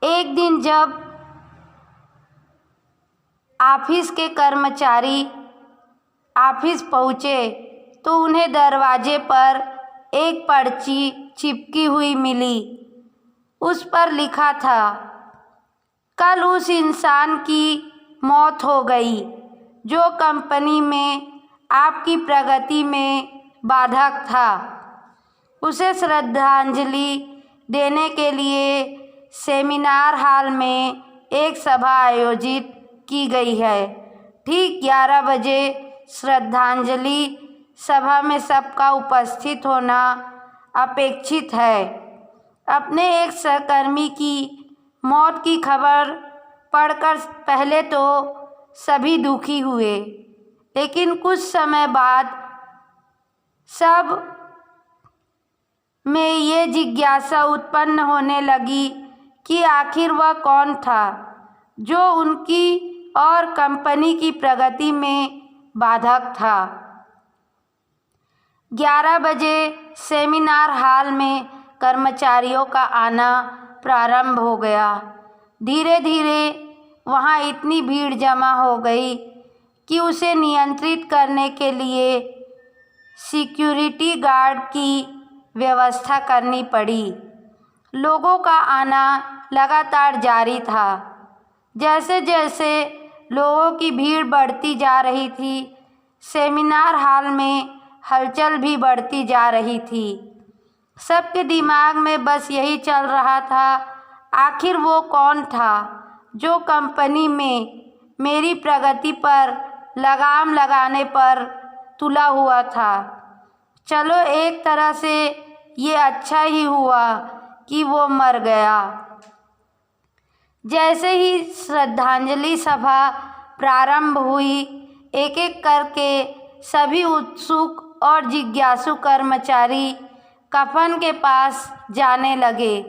एक दिन जब ऑफिस के कर्मचारी ऑफिस पहुँचे तो उन्हें दरवाजे पर एक पर्ची चिपकी हुई मिली। उस पर लिखा था, कल उस इंसान की मौत हो गई जो कंपनी में आपकी प्रगति में बाधक था। उसे श्रद्धांजलि देने के लिए सेमिनार हॉल में एक सभा आयोजित की गई है। ठीक 11 बजे श्रद्धांजलि सभा में सबका उपस्थित होना अपेक्षित है। अपने एक सहकर्मी की मौत की खबर पढ़कर पहले तो सभी दुखी हुए, लेकिन कुछ समय बाद सब में ये जिज्ञासा उत्पन्न होने लगी कि आखिर वह कौन था जो उनकी और कंपनी की प्रगति में बाधक था। 11 बजे सेमिनार हॉल में कर्मचारियों का आना प्रारंभ हो गया। धीरे धीरे वहाँ इतनी भीड़ जमा हो गई कि उसे नियंत्रित करने के लिए सिक्योरिटी गार्ड की व्यवस्था करनी पड़ी। लोगों का आना लगातार जारी था। जैसे जैसे लोगों की भीड़ बढ़ती जा रही थी, सेमिनार हॉल में हलचल भी बढ़ती जा रही थी। सबके दिमाग में बस यही चल रहा था, आखिर वो कौन था जो कंपनी में मेरी प्रगति पर लगाम लगाने पर तुला हुआ था। चलो एक तरह से ये अच्छा ही हुआ कि वो मर गया। जैसे ही श्रद्धांजलि सभा प्रारंभ हुई, एक एक करके सभी उत्सुक और जिज्ञासु कर्मचारी कफन के पास जाने लगे।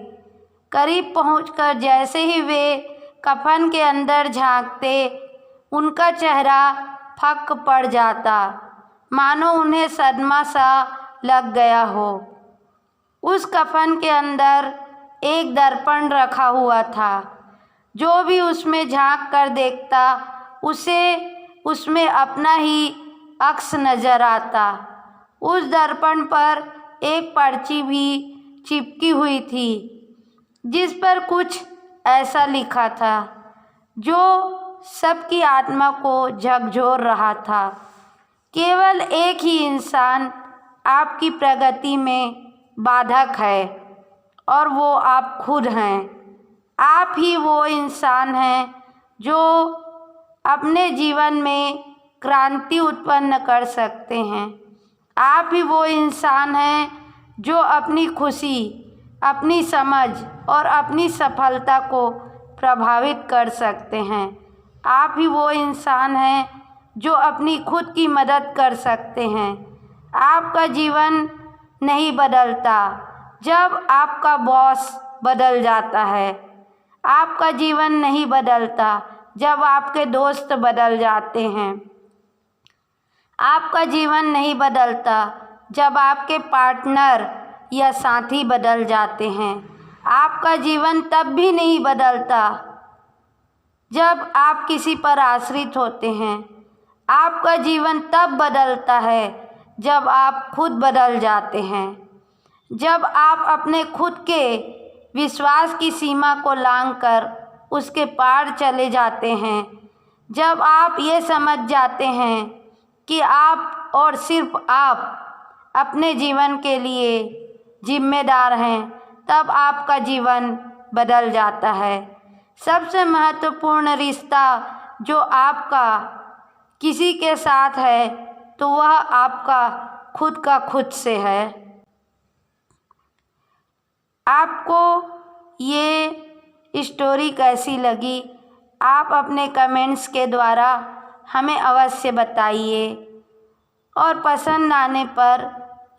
करीब पहुंचकर जैसे ही वे कफन के अंदर झांकते, उनका चेहरा फक पड़ जाता, मानो उन्हें सदमा सा लग गया हो। उस कफन के अंदर एक दर्पण रखा हुआ था। जो भी उसमें झांक कर देखता, उसे उसमें अपना ही अक्स नजर आता। उस दर्पण पर एक पर्ची भी चिपकी हुई थी, जिस पर कुछ ऐसा लिखा था जो सबकी आत्मा को झकझोर रहा था। केवल एक ही इंसान आपकी प्रगति में बाधक है और वो आप खुद हैं। आप ही वो इंसान हैं जो अपने जीवन में क्रांति उत्पन्न कर सकते हैं। आप ही वो इंसान हैं जो अपनी खुशी, अपनी समझ और अपनी सफलता को प्रभावित कर सकते हैं। आप ही वो इंसान हैं जो अपनी खुद की मदद कर सकते हैं। आपका जीवन नहीं बदलता जब आपका बॉस बदल जाता है। आपका जीवन नहीं बदलता जब आपके दोस्त बदल जाते हैं। आपका जीवन नहीं बदलता जब आपके पार्टनर या साथी बदल जाते हैं। आपका जीवन तब भी नहीं बदलता जब आप किसी पर आश्रित होते हैं। आपका जीवन तब बदलता है जब आप खुद बदल जाते हैं। जब आप अपने खुद के विश्वास की सीमा को लांघकर उसके पार चले जाते हैं। जब आप ये समझ जाते हैं कि आप और सिर्फ आप अपने जीवन के लिए जिम्मेदार हैं, तब आपका जीवन बदल जाता है। सबसे महत्वपूर्ण रिश्ता जो आपका किसी के साथ है, तो वह आपका खुद का खुद से है। आपको ये स्टोरी कैसी लगी, आप अपने कमेंट्स के द्वारा हमें अवश्य बताइए और पसंद आने पर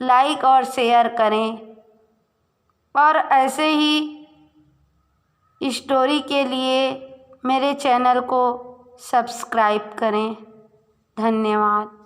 लाइक और शेयर करें और ऐसे ही स्टोरी के लिए मेरे चैनल को सब्सक्राइब करें। धन्यवाद।